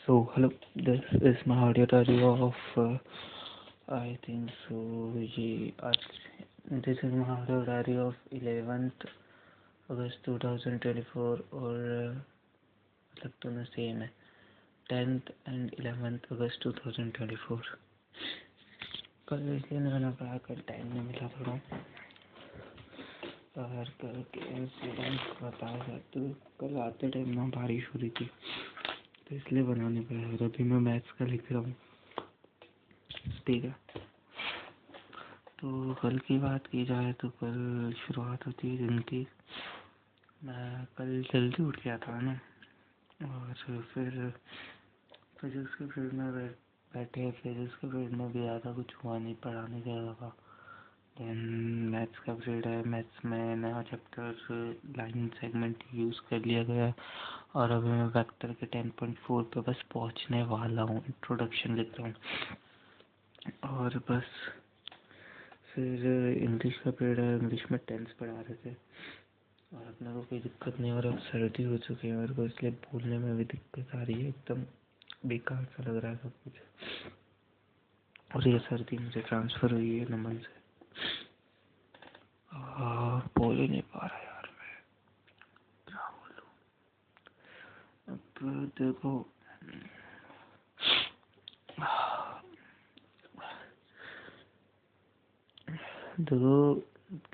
So hello, this is my audio diary of I think so ये आज this is my audio diary of 11th अगस्त 2024 और मतलब दोनों same है 10th and 11th अगस्त 2024। कल इसलिए नहीं बना पाया, कल टाइम नहीं मिला थोड़ा, और कल के इंसिडेंट बताया तो कल आते टाइम ना बारिश हो रही थी तो इसलिए बना नहीं पाया। और अभी मैं मैथ्स का लिख रहा हूँ, ठीक है। तो कल की बात की जाए तो कल शुरुआत होती है दिन की। मैं कल जल्दी उठ गया था ना, और फिर फिजिक्स के पीरियड में बैठे। फिजिक्स के पीरियड में भी ज़्यादा कुछ हुआ नहीं, पढ़ाने का लगा। देन मैथ्स का पीरियड है, मैथ्स में नया चैप्टर लाइन सेगमेंट यूज़ कर लिया गया और अभी मैं वेक्टर के 10.4 पे बस पहुंचने वाला हूँ। इंट्रोडक्शन लिख रहा हूँ और बस फिर इंग्लिश का पीरियड है। इंग्लिश में टेंस पढ़ा रहे थे और अपने को कोई दिक्कत नहीं, और अब सर्दी हो चुकी है मेरे को, इसलिए बोलने में भी दिक्कत आ रही है। एकदम बेकार सा लग रहा है सब कुछ। और ये सर्दी मुझे ट्रांसफ़र हुई है नमन से। बोल ही नहीं पा रहा यार, मैं क्या बोलूँ। अब देखो,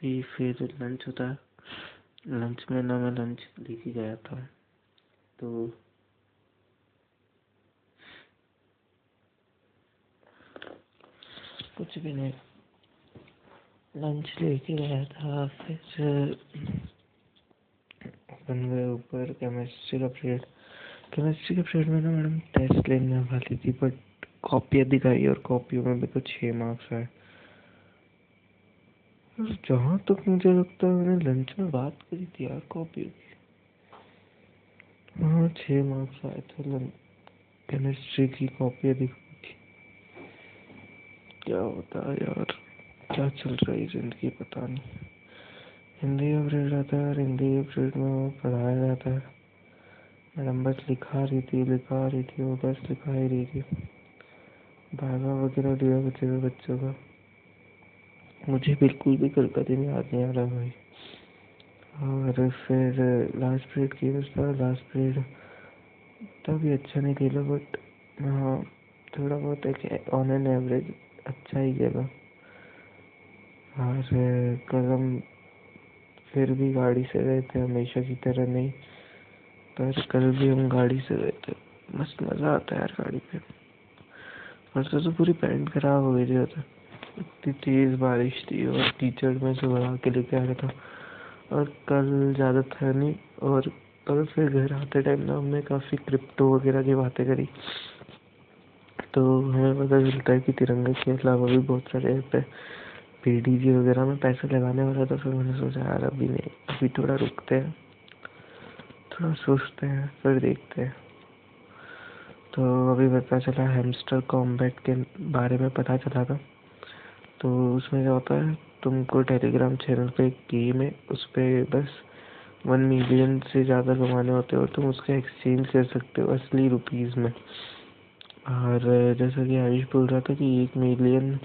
कि फिर लंच होता है। लंच में ना मैं लंच लेके गया था तो कुछ भी नहीं, लंच लेके गया था। फिर अपन गए ऊपर केमिस्ट्री का पीरियड। केमिस्ट्री के पीरियड में ना मैडम टेस्ट लेने वाली थी, बट कॉपियाँ दिखाई और कॉपियों में मेरे को 6 मार्क्स आए। जहाँ तक मुझे लगता है मैंने लंच में बात करी थी यार कॉपियों की। हाँ, 6 मार्क्स आए थे केमिस्ट्री की कॉपियाँ दिखाई थी। क्या होता है यार, क्या चल रहा है जिंदगी पता नहीं। हिंदी का पीरियड आता है और हिंदी के पीरियड में पढ़ाया जाता है। मैडम बस लिखा रही थी, वो बस लिखा ही रही थी। भागा वगैरह दिया बच्चों का। मुझे बिल्कुल भी कल का दिन याद नहीं आ रहा भाई। और फिर लास्ट पीरियड की था। लास्ट पीरियड तभी अच्छा नहीं खेला, बट हाँ थोड़ा बहुत ऑन एन एवरेज अच्छा ही खेला। और कल हम फिर भी गाड़ी से गए थे, हमेशा की तरह नहीं, पर कल भी हम गाड़ी से गए थे। मस्त मज़ा आता है यार गाड़ी पे। परसों तो पूरी पैंट खराब हो गई थी, इतनी तेज़ बारिश थी और कीचड़ में से भगा के लेके आ रहा था। और कल ज़्यादा था नहीं, और फिर घर आते टाइम ना हमने काफ़ी क्रिप्टो वगैरह की बातें करी, तो हमें पता चलता है कि तिरंगे के अलावा भी बहुत सारे ऐप है। पीडीजी वगैरह में पैसे लगाने वाला था, फिर मैंने सोचा यार अभी नहीं, अभी थोड़ा रुकते हैं, थोड़ा सोचते हैं, फिर देखते हैं। तो अभी पता चला हैमस्टर कॉम्बैट के बारे में पता चला था। तो उसमें क्या होता है, तुमको टेलीग्राम चैनल पे एक गेम है, उस पर बस 1 मिलियन से ज़्यादा कमाने होते हैं और तुम उसका एक्सचेंज कर सकते हो असली रुपीज़ में। और जैसा कि आयुष बोल रहा था कि 1 मिलियन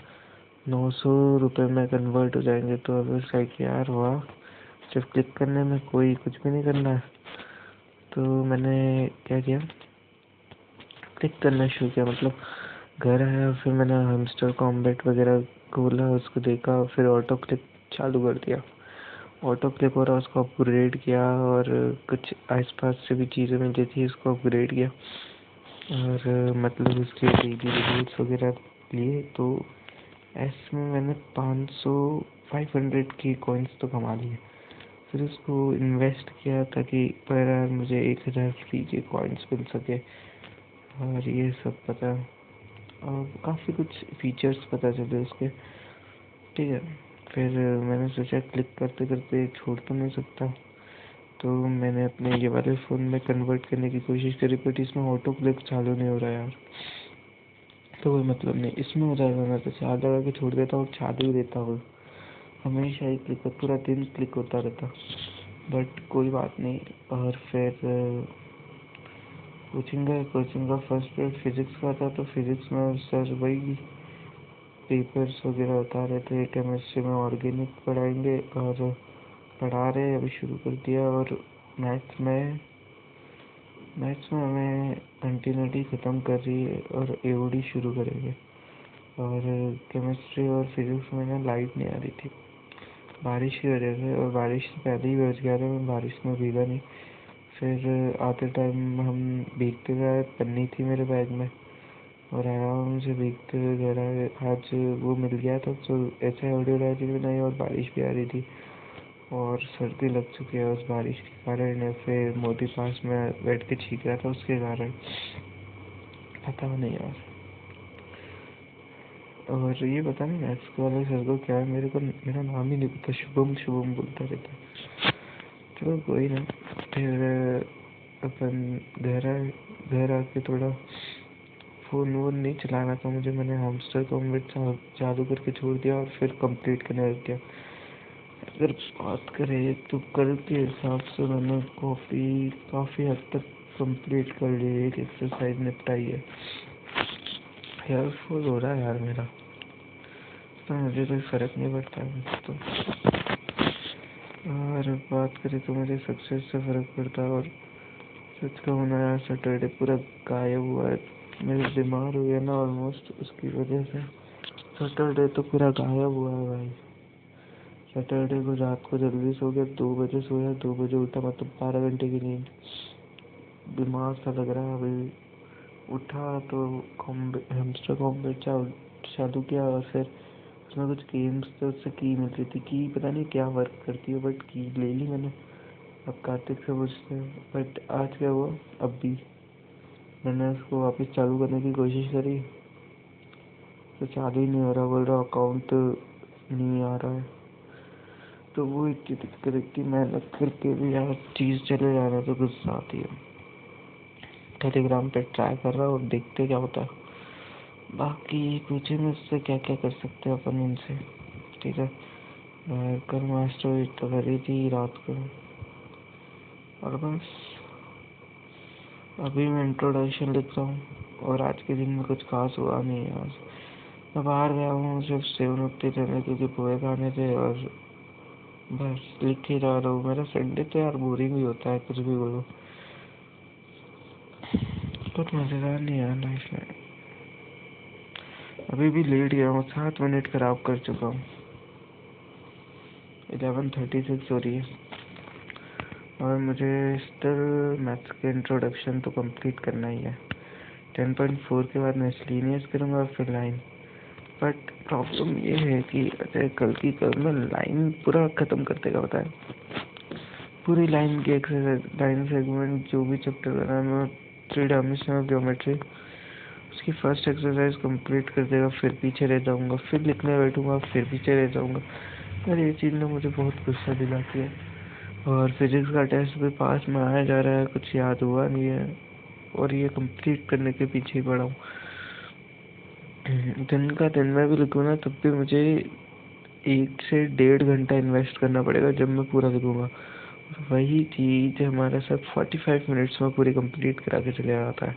900 रुपये में कन्वर्ट हो जाएंगे, तो अब उसका यार वाह, सिर्फ क्लिक करने में, कोई कुछ भी नहीं करना है। तो मैंने क्या किया, क्लिक करना शुरू किया। मतलब घर आया, फिर मैंने हैमस्टर कॉम्बैट वगैरह खोला, उसको देखा, फिर ऑटो क्लिक चालू कर दिया। ऑटो क्लिक हो रहा, उसको अपग्रेड किया, और कुछ आसपास से भी चीज़ें मिली थी, उसको अपग्रेड किया, और मतलब उसके डेली रिवॉर्ड्स वगैरह लिए। तो ऐसे में मैंने 500 की कॉइन्स तो कमा लिए। फिर उसको इन्वेस्ट किया ताकि पर यार मुझे 1000 फ्री के कॉइन्स मिल सके, और ये सब पता, और काफ़ी कुछ फीचर्स पता चले उसके, ठीक है। फिर मैंने सोचा क्लिक करते करते छोड़ तो नहीं सकता, तो मैंने अपने ये वाले फ़ोन में कन्वर्ट करने की कोशिश करी, बट इसमें ऑटो क्लिक चालू नहीं हो रहा यार। तो कोई मतलब नहीं, इसमें हो जाएगा। मैं तो चार्ज लगा के छोड़ देता हूँ, चालू ही देता हूँ, हमेशा ही क्लिक, पूरा दिन क्लिक होता रहता, बट कोई बात नहीं। और फिर कोचिंग का फर्स्ट पीरियड फिजिक्स का था, तो फिजिक्स में सर वही पेपर्स वगैरह बता रहे थे। केमिस्ट्री में ऑर्गेनिक पढ़ाएंगे और पढ़ा रहे अभी शुरू कर दिया। और मैथ्स में हमें कंटिन्यूटी ख़त्म कर रही है और एओडी शुरू करेंगे। और केमिस्ट्री और फिजिक्स में ना लाइट नहीं आ रही थी बारिश की वजह से, और बारिश से पहले ही बच गया था, मैं बारिश में भीगा नहीं। फिर आते टाइम हम भीगते गए, पन्नी थी मेरे बैग में और आराम से भीगते हुए घर आए। आज वो मिल गया था तो ऐसा ऑडियो रहा भी नहीं, और बारिश भी आ रही थी और सर्दी लग चुकी है उस बारिश के कारण। फिर मोदी पास में बैठ के छींक रहा था उसके कारण, पता नहीं यार। और ये पता नहीं मैथ्स वाले सर को क्या है, मेरा नाम ही नहीं पता, शुभम बोलता रहता है। चलो कोई ना। फिर अपन घर आके थोड़ा फ़ोन वोन नहीं चलाना था मुझे, मैंने हैमस्टर कॉम्बैट चालू करके छोड़ दिया और फिर कंप्लीट करने लग गया। अगर बात करें तो कल के हिसाब से मैंने काफ़ी हद तक कंप्लीट कर ली, एक एक्सरसाइज निपटाई है। हेयर फॉल हो रहा है यार मेरा, तो मुझे कोई फ़र्क नहीं पड़ता है तो। और बात करें तो मुझे सक्सेस से फ़र्क पड़ता है। और सच कहूँ ना यार, सैटरडे पूरा गायब हुआ है, मेरे बीमार हो गया ना ऑलमोस्ट, उसकी वजह से सैटरडे तो पूरा गायब हुआ है भाई। सैटरडे को रात को जल्दी सो गया, 2 बजे सोया, 2 बजे उठा, मतलब 12 घंटे की नींद। बीमार सा लग रहा है अभी। उठा तो हैमस्टर कॉम्बैट चालू किया और फिर उसमें कुछ गेम्स थे, उससे की मिल रही थी, की पता नहीं क्या वर्क करती है, बट की ले ली मैंने। अब कार्तिक से पूछते हैं। बट आज क्या हुआ, अब भी मैंने उसको वापस चालू करने की कोशिश करी तो चालू ही नहीं हो रहा, बोल रहा अकाउंट नहीं आ रहा है। तो वो इतनी दिक्कत, इतनी मेहनत करके भी यार चीज़ चले जाना तो गुस्सा आती है। टेलीग्राम पे ट्राई कर रहा हूँ और देखते क्या होता है। बाकी पूछे मुझसे क्या क्या कर सकते हैं अपन इनसे, ठीक है। कल मास्टर तो करी थी रात को, और बस अभी मैं इंट्रोडक्शन लिख रहा हूँ। और आज के दिन में कुछ खास हुआ नहीं है। आज मैं बाहर गया हूँ सिर्फ सेवनोक्ति लेने, क्योंकि पोहे खाने थे, और बस लिख ही जा रहा हूँ। मेरा संडे तो यार बोरिंग भी होता है, कुछ भी बोलो, कुछ मज़ेदार नहीं है लाइफ में। अभी भी लेट गया हूँ, 7 मिनट खराब कर चुका हूँ। 11:36 हो रही है और मुझे स्टिल मैथ्स के इंट्रोडक्शन तो कंप्लीट करना ही है। 10.4 के बाद मैं स्लीनियस करूँगा और फिर लाइन। बट प्रॉब्लम ये है कि अगर कल मैं लाइन पूरा ख़त्म कर देगा, बताएं पूरी लाइन की एक्सरसाइज, लाइन सेगमेंट जो भी चैप्टर बना मैं 3 डायमेंशनल ज्योमेट्री, उसकी फर्स्ट एक्सरसाइज कंप्लीट कर देगा, फिर पीछे रह जाऊंगा, फिर लिखने बैठूंगा, फिर पीछे रह जाऊंगा। और ये चीज़ ना मुझे बहुत गुस्सा दिलाती है। और फिजिक्स का टेस्ट भी पास में आया जा रहा है, कुछ याद हुआ नहीं है और ये कंप्लीट करने के पीछे ही पड़ा हूँ। दिन में भी लिखूँ ना तब भी मुझे 1 से 1.5 घंटा इन्वेस्ट करना पड़ेगा जब मैं पूरा लिखूँगा। वही चीज़ हमारे साथ 45 मिनट्स में पूरी कंप्लीट करा के चले जाता है।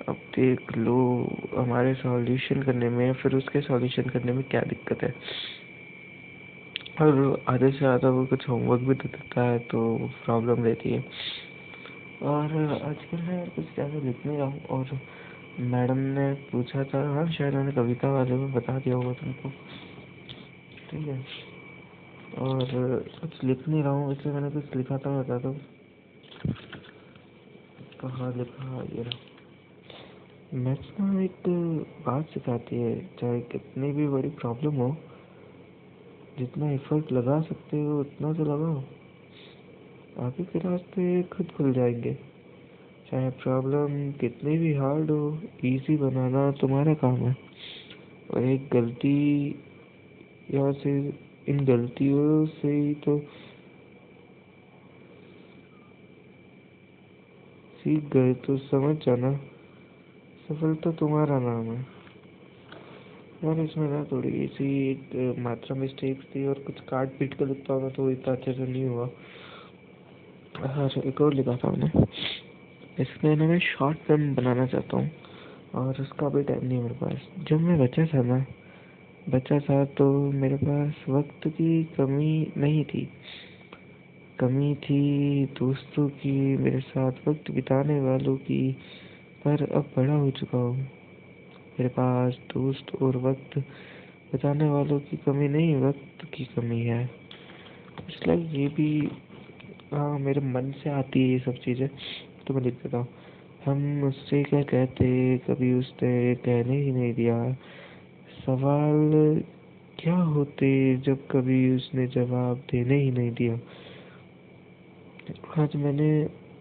अब देख लो हमारे सॉल्यूशन करने में या फिर उसके सॉल्यूशन करने में क्या दिक्कत है। और आधे से ज़्यादा वो कुछ होमवर्क भी दे देता है तो प्रॉब्लम रहती है। और आजकल मैं कुछ ज़्यादा लिख नहीं रहा हूँ। और मैडम ने पूछा था, हाँ शायद मैंने कविता वाले में बता दिया होगा तुमको, ठीक है। और कुछ लिख नहीं रहा हूँ, इसलिए मैंने कुछ लिखा था, बता दो कहाँ लिखा। ये रहा। मैथ्स ना एक बात सिखाती है, चाहे कितनी भी बड़ी प्रॉब्लम हो, जितना एफर्ट लगा सकते हो उतना तो लगाओ, आगे के रास्ते खुद खुल जाएंगे। चाहे प्रॉब्लम कितनी भी हार्ड हो, इजी बनाना तुम्हारा काम है। और एक गलती या फिर इन गलतियों से ही तो सीख गए, तो समझ जाना सफलता तुम्हारा नाम है। यार इसमें ना थोड़ी सी एक मात्रा मिस्टेक्स थी और कुछ काट पीट कर लिखता हूँ तो इतना अच्छे से नहीं हुआ। हाँ एक और लिखा था मैंने, इसलिए ना मैं शॉर्ट फिल्म बनाना चाहता हूँ, और उसका भी टाइम नहीं है मेरे पास। जब मैं बच्चा था तो मेरे पास वक्त की कमी नहीं थी। कमी थी दोस्तों की, मेरे साथ वक्त बिताने वालों की। पर अब बड़ा हो चुका हूँ, मेरे पास दोस्त और वक्त बिताने वालों की कमी नहीं, वक्त की कमी है। इसलिए ये भी, हाँ, मेरे मन से आती है ये सब चीज़ें, तो मैं लिख देता हूँ। हम उससे क्या कहते, कभी उसने कहने ही नहीं दिया। सवाल क्या होते जब कभी उसने जवाब देने ही नहीं दिया। आज मैंने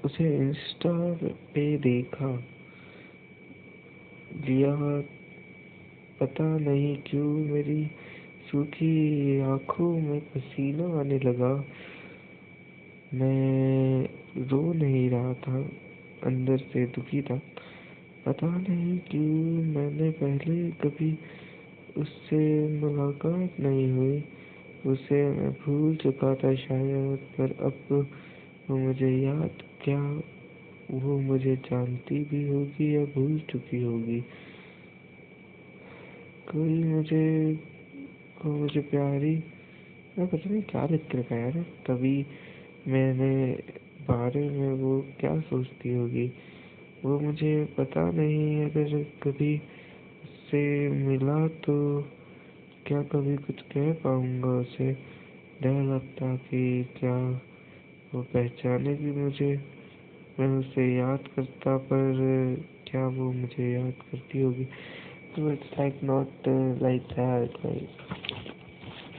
उसे इंस्टा पे देखा लिया, पता नहीं क्यों मेरी सूखी आंखों में पसीना आने लगा। मैं रो नहीं रहा था, अंदर से दुखी था। पता नहीं क्यों मैंने पहले कभी उससे मुलाकात नहीं हुई। उसे मैं भूल चुका था शायद, पर अब वो मुझे याद क्या, वो मुझे जानती भी होगी या भूल चुकी होगी। कोई मुझे वो मुझे प्यारी, मैं पता नहीं क्या लिख के रखा है यार। तभी मैंने बारे में वो क्या सोचती होगी, वो मुझे पता नहीं। अगर कभी उससे मिला तो क्या कभी कुछ कह पाऊंगा उसे। डर लगता कि क्या वो पहचानेगी मुझे। मैं उसे याद करता, पर क्या वो मुझे याद करती होगी। तो it's like not like that, like,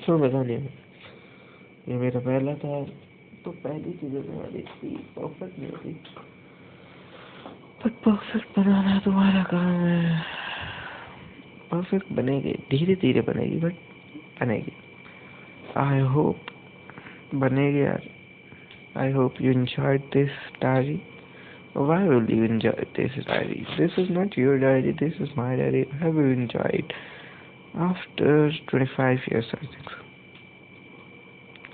तो पता नहीं। ये मेरा पहला था, तो पहली चीजें मेरी थी परफेक्ट नहीं थी, पर परफेक्ट बनाना तुम्हारा काम है। परफेक्ट बनेगी, धीरे धीरे बनेगी, बट बनेगी। आई होप बनेगी यार। I hope you enjoyed this diary. Why will you enjoy this diary? This is not your diary, this is my diary. I will enjoy it after 25 years, I think so.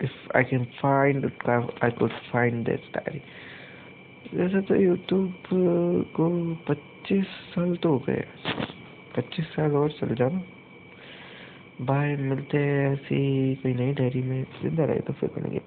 If I can find it, I could find this diary. वैसे तो YouTube को 25 साल तो हो गए, 25 साल और चल जाना। बाय, मिलते हैं ऐसी कोई नई डायरी में। जिंदा रहे तो फिर बनेंगे।